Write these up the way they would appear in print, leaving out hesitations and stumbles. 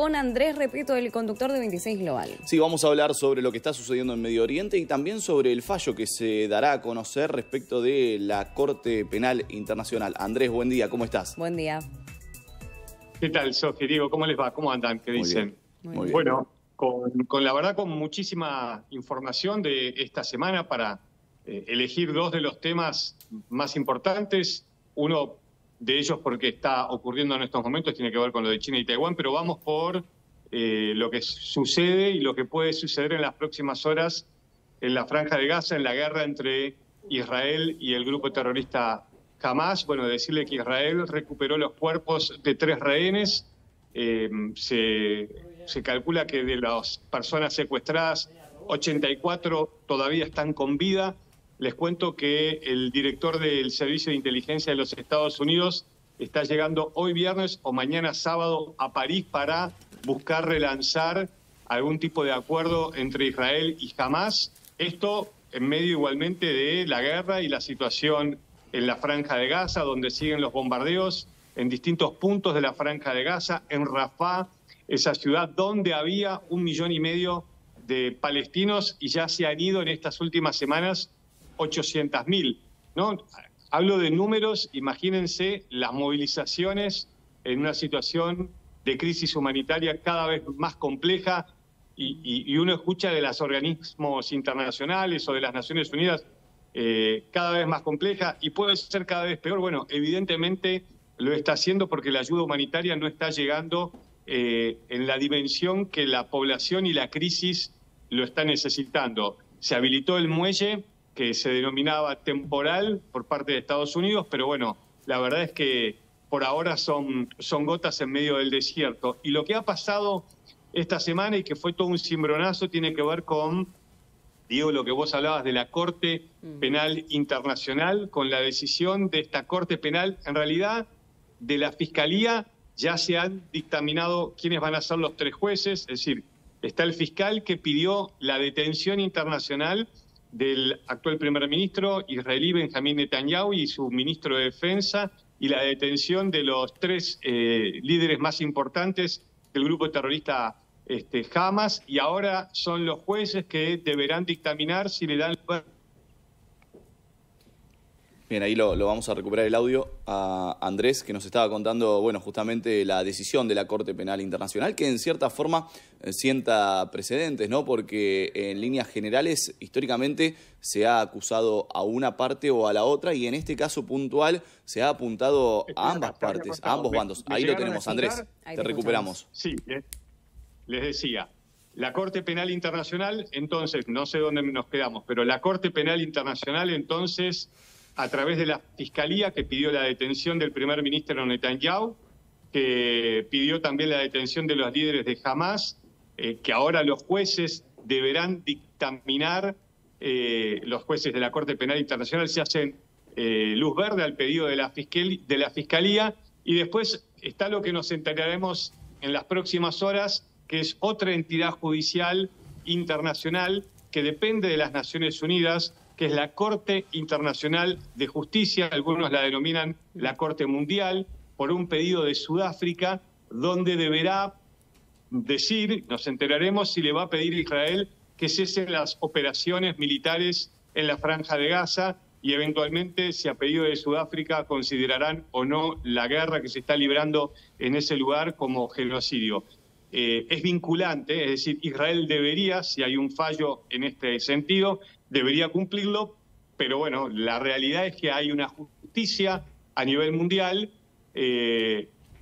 con Andrés Repetto, el conductor de 26 Global. Sí, vamos a hablar sobre lo que está sucediendo en Medio Oriente y también sobre el fallo que se dará a conocer respecto de la Corte Penal Internacional. Andrés, buen día, ¿cómo estás? Buen día. ¿Qué tal, Sofi? Diego, ¿cómo les va? ¿Cómo andan? ¿Qué dicen? Muy bien. Bueno, con la verdad, con muchísima información de esta semana para elegir dos de los temas más importantes. Uno de ellos, porque está ocurriendo en estos momentos, tiene que ver con lo de China y Taiwán, pero vamos por lo que sucede y lo que puede suceder en las próximas horas en la Franja de Gaza, en la guerra entre Israel y el grupo terrorista Hamas. Bueno, decirle que Israel recuperó los cuerpos de 3 rehenes. Se calcula que de las personas secuestradas, 84 todavía están con vida. Les cuento que el director del Servicio de Inteligencia de los Estados Unidos está llegando hoy viernes o mañana sábado a París para buscar relanzar algún tipo de acuerdo entre Israel y Hamas. Esto en medio igualmente de la guerra y la situación en la Franja de Gaza, donde siguen los bombardeos en distintos puntos de la Franja de Gaza, en Rafah, esa ciudad donde había 1,5 millones de palestinos y ya se han ido en estas últimas semanas 800.000, ¿no? Hablo de números, imagínense las movilizaciones en una situación de crisis humanitaria cada vez más compleja y uno escucha de los organismos internacionales o de las Naciones Unidas cada vez más compleja y puede ser cada vez peor. Bueno, evidentemente lo está haciendo porque la ayuda humanitaria no está llegando en la dimensión que la población y la crisis lo está necesitando. Se habilitó el muelle que se denominaba temporal por parte de Estados Unidos, pero bueno, la verdad es que por ahora son gotas en medio del desierto. Y lo que ha pasado esta semana y que fue todo un cimbronazo tiene que ver con, Diego, lo que vos hablabas de la Corte Penal Internacional, con la decisión de esta Corte Penal, en realidad de la Fiscalía ya se han dictaminado quiénes van a ser los 3 jueces, es decir, está el fiscal que pidió la detención internacional del actual primer ministro israelí Benjamín Netanyahu y su ministro de Defensa, y la detención de los 3 líderes más importantes del grupo terrorista Hamas, y ahora son los jueces que deberán dictaminar si le dan lugar. Bien, ahí lo vamos a recuperar el audio a Andrés, que nos estaba contando, bueno, justamente la decisión de la Corte Penal Internacional, que en cierta forma sienta precedentes, ¿no? Porque en líneas generales, históricamente, se ha acusado a una parte o a la otra, y en este caso puntual se ha apuntado a ambas partes, a ambos bandos. Ahí lo tenemos, Andrés, te recuperamos. Sí, les decía, la Corte Penal Internacional, entonces, no sé dónde nos quedamos, pero la Corte Penal Internacional, entonces, a través de la Fiscalía, que pidió la detención del primer ministro Netanyahu, que pidió también la detención de los líderes de Hamas, que ahora los jueces deberán dictaminar, los jueces de la Corte Penal Internacional se hacen luz verde al pedido de la Fiscalía, y después está lo que nos enteraremos en las próximas horas, que es otra entidad judicial internacional que depende de las Naciones Unidas, que es la Corte Internacional de Justicia, algunos la denominan la Corte Mundial, por un pedido de Sudáfrica, donde deberá decir, nos enteraremos si le va a pedir a Israel que cesen las operaciones militares en la Franja de Gaza, y eventualmente, si a pedido de Sudáfrica considerarán o no la guerra que se está librando en ese lugar como genocidio. Es vinculante, es decir, Israel debería, si hay un fallo en este sentido, debería cumplirlo, pero bueno, la realidad es que hay una justicia a nivel mundial,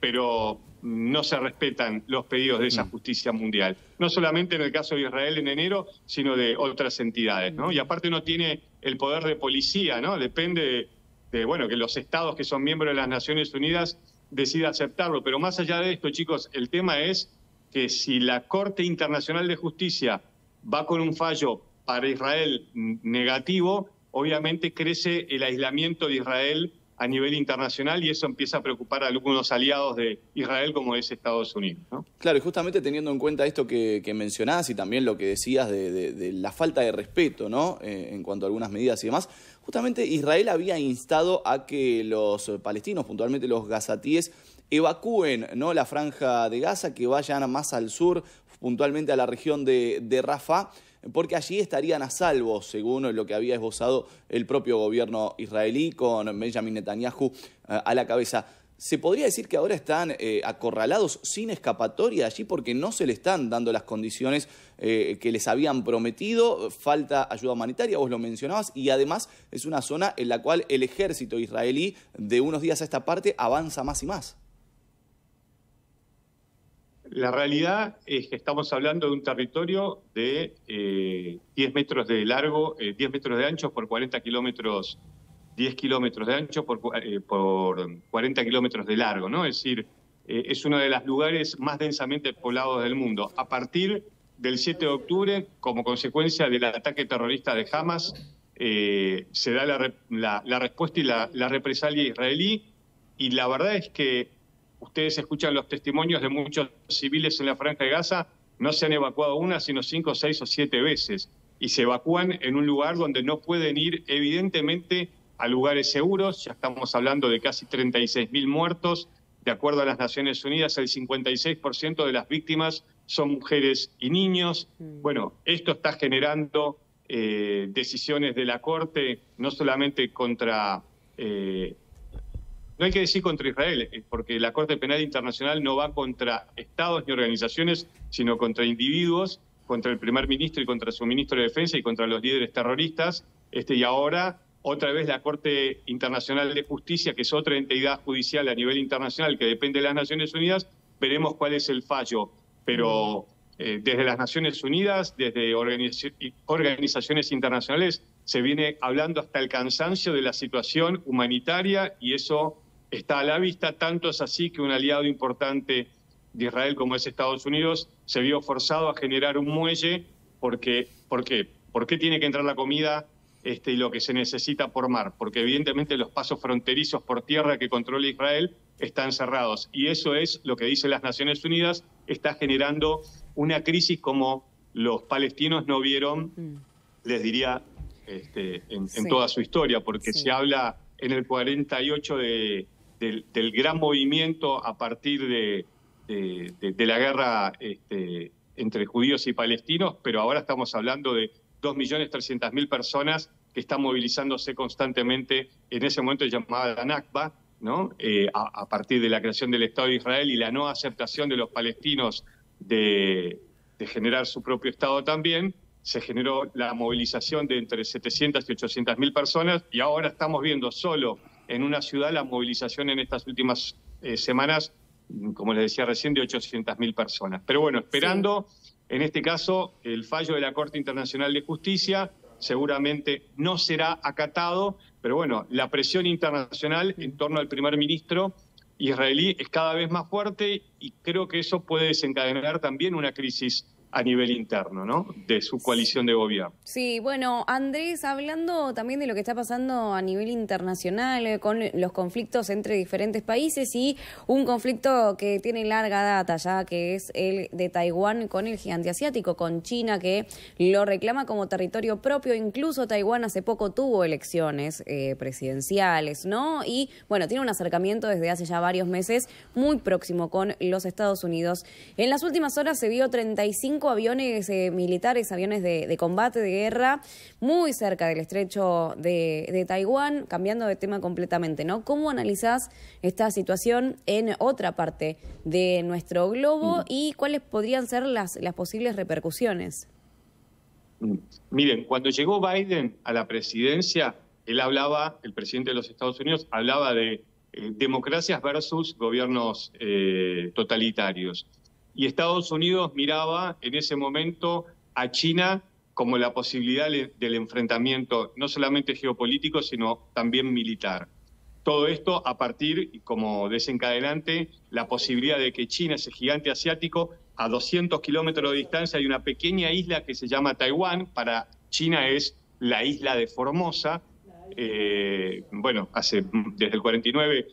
pero no se respetan los pedidos de esa justicia mundial. No solamente en el caso de Israel en enero, sino de otras entidades, ¿no? Y aparte no tiene el poder de policía, ¿no? Depende de bueno, que los estados que son miembros de las Naciones Unidas decidan aceptarlo. Pero más allá de esto, chicos, el tema es que si la Corte Internacional de Justicia va con un fallo para Israel negativo, obviamente crece el aislamiento de Israel a nivel internacional y eso empieza a preocupar a algunos aliados de Israel como es Estados Unidos, ¿no? Claro, y justamente teniendo en cuenta esto que mencionás y también lo que decías de la falta de respeto, ¿no? En cuanto a algunas medidas y demás, justamente Israel había instado a que los palestinos, puntualmente los gazatíes, evacúen, ¿no?, la franja de Gaza, que vayan más al sur, puntualmente a la región de Rafah, porque allí estarían a salvo, según lo que había esbozado el propio gobierno israelí, con Benjamin Netanyahu a la cabeza. ¿Se podría decir que ahora están acorralados sin escapatoria allí porque no se le están dando las condiciones que les habían prometido? Falta ayuda humanitaria, vos lo mencionabas, y además es una zona en la cual el ejército israelí de unos días a esta parte avanza más y más. La realidad es que estamos hablando de un territorio de 10 metros de largo, 10 metros de ancho por 40 kilómetros, 10 kilómetros de ancho por 40 kilómetros de largo, ¿no? Es decir, es uno de los lugares más densamente poblados del mundo. A partir del 7 de octubre, como consecuencia del ataque terrorista de Hamas, se da la respuesta y la represalia israelí, y la verdad es que ustedes escuchan los testimonios de muchos civiles en la Franja de Gaza, no se han evacuado una, sino 5, 6 o 7 veces. Y se evacúan en un lugar donde no pueden ir, evidentemente, a lugares seguros. Ya estamos hablando de casi 36.000 muertos. De acuerdo a las Naciones Unidas, el 56% de las víctimas son mujeres y niños. Bueno, esto está generando decisiones de la Corte, no solamente contra... No hay que decir contra Israel, porque la Corte Penal Internacional no va contra estados ni organizaciones, sino contra individuos, contra el primer ministro y contra su ministro de Defensa y contra los líderes terroristas. Y ahora, otra vez, la Corte Internacional de Justicia, que es otra entidad judicial a nivel internacional que depende de las Naciones Unidas, veremos cuál es el fallo. Pero desde las Naciones Unidas, desde organizaciones internacionales, se viene hablando hasta el cansancio de la situación humanitaria, y eso está a la vista. Tanto es así que un aliado importante de Israel, como es Estados Unidos, se vio forzado a generar un muelle. ¿Por qué? ¿Por qué tiene que entrar la comida y lo que se necesita por mar? Porque evidentemente los pasos fronterizos por tierra que controla Israel están cerrados. Y eso es lo que dicen las Naciones Unidas, está generando una crisis como los palestinos no vieron, les diría, en toda su historia, porque se habla en el 48 del gran movimiento a partir de la guerra entre judíos y palestinos, pero ahora estamos hablando de 2.300.000 personas que están movilizándose constantemente en ese momento llamada la Nakba, ¿no? A partir de la creación del Estado de Israel y la no aceptación de los palestinos de generar su propio Estado también, se generó la movilización de entre 700 y 800.000 personas, y ahora estamos viendo solo en una ciudad la movilización en estas últimas semanas, como les decía recién, de 800.000 personas. Pero bueno, esperando, en este caso, el fallo de la Corte Internacional de Justicia. Seguramente no será acatado, pero bueno, la presión internacional en torno al primer ministro israelí es cada vez más fuerte, y creo que eso puede desencadenar también una crisis a nivel interno, ¿no?, de su coalición de gobierno. Sí, bueno, Andrés, hablando también de lo que está pasando a nivel internacional con los conflictos entre diferentes países, y un conflicto que tiene larga data ya, que es el de Taiwán con el gigante asiático, con China, que lo reclama como territorio propio. Incluso Taiwán hace poco tuvo elecciones presidenciales, ¿no? Y bueno, tiene un acercamiento desde hace ya varios meses muy próximo con los Estados Unidos. En las últimas horas se vio 35 aviones militares, aviones de combate, de guerra, muy cerca del estrecho de Taiwán, cambiando de tema completamente, ¿no? ¿Cómo analizás esta situación en otra parte de nuestro globo y cuáles podrían ser las posibles repercusiones? Miren, cuando llegó Biden a la presidencia, el presidente de los Estados Unidos, hablaba de democracias versus gobiernos totalitarios. Y Estados Unidos miraba en ese momento a China como la posibilidad del enfrentamiento, no solamente geopolítico, sino también militar. Todo esto a partir, como desencadenante, la posibilidad de que China, ese gigante asiático, a 200 kilómetros de distancia hay una pequeña isla que se llama Taiwán. Para China es la isla de Formosa. Bueno, desde el 49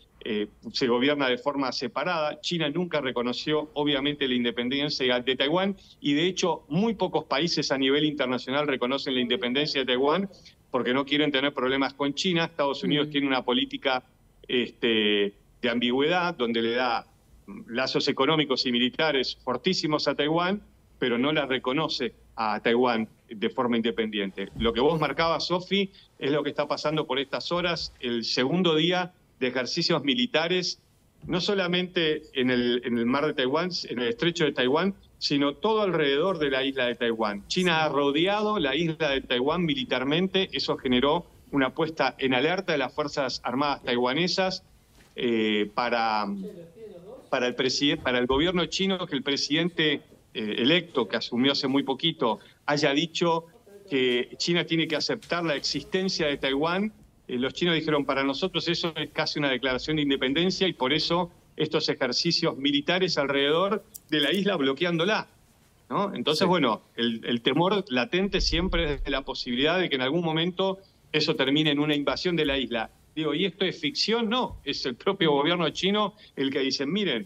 se gobierna de forma separada. China nunca reconoció, obviamente, la independencia de Taiwán, y de hecho muy pocos países a nivel internacional reconocen la independencia de Taiwán porque no quieren tener problemas con China. Estados Unidos tiene una política de de ambigüedad, donde le da lazos económicos y militares fortísimos a Taiwán, pero no la reconoce a Taiwán de forma independiente. Lo que vos marcabas, Sofi, es lo que está pasando por estas horas, el segundo día de ejercicios militares, no solamente en el mar de Taiwán, en el estrecho de Taiwán, sino todo alrededor de la isla de Taiwán. China ha rodeado la isla de Taiwán militarmente, eso generó una puesta en alerta de las Fuerzas Armadas taiwanesas para el gobierno chino, que el presidente electo, que asumió hace muy poquito, haya dicho que China tiene que aceptar la existencia de Taiwán. Los chinos dijeron, para nosotros eso es casi una declaración de independencia, y por eso estos ejercicios militares alrededor de la isla bloqueándola, ¿no? Entonces, sí. Bueno, el temor latente siempre es de la posibilidad de que en algún momento eso termine en una invasión de la isla. Digo, ¿y esto es ficción? No, es el propio gobierno chino el que dice, miren,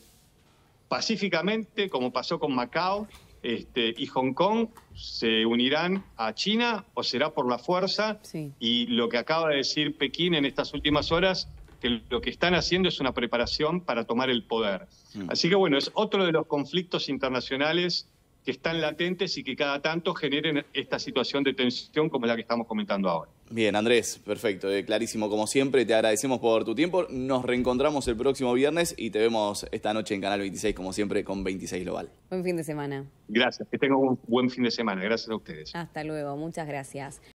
pacíficamente, como pasó con Macao y Hong Kong, se unirán a China o será por la fuerza. Sí. Y lo que acaba de decir Pekín en estas últimas horas, que lo que están haciendo es una preparación para tomar el poder. Así que bueno, es otro de los conflictos internacionales que están latentes y que cada tanto generen esta situación de tensión como la que estamos comentando ahora. Bien, Andrés, perfecto, clarísimo como siempre, te agradecemos por tu tiempo, nos reencontramos el próximo viernes y te vemos esta noche en Canal 26 como siempre con 26 Global. Buen fin de semana. Gracias, que tengan un buen fin de semana, gracias a ustedes. Hasta luego, muchas gracias.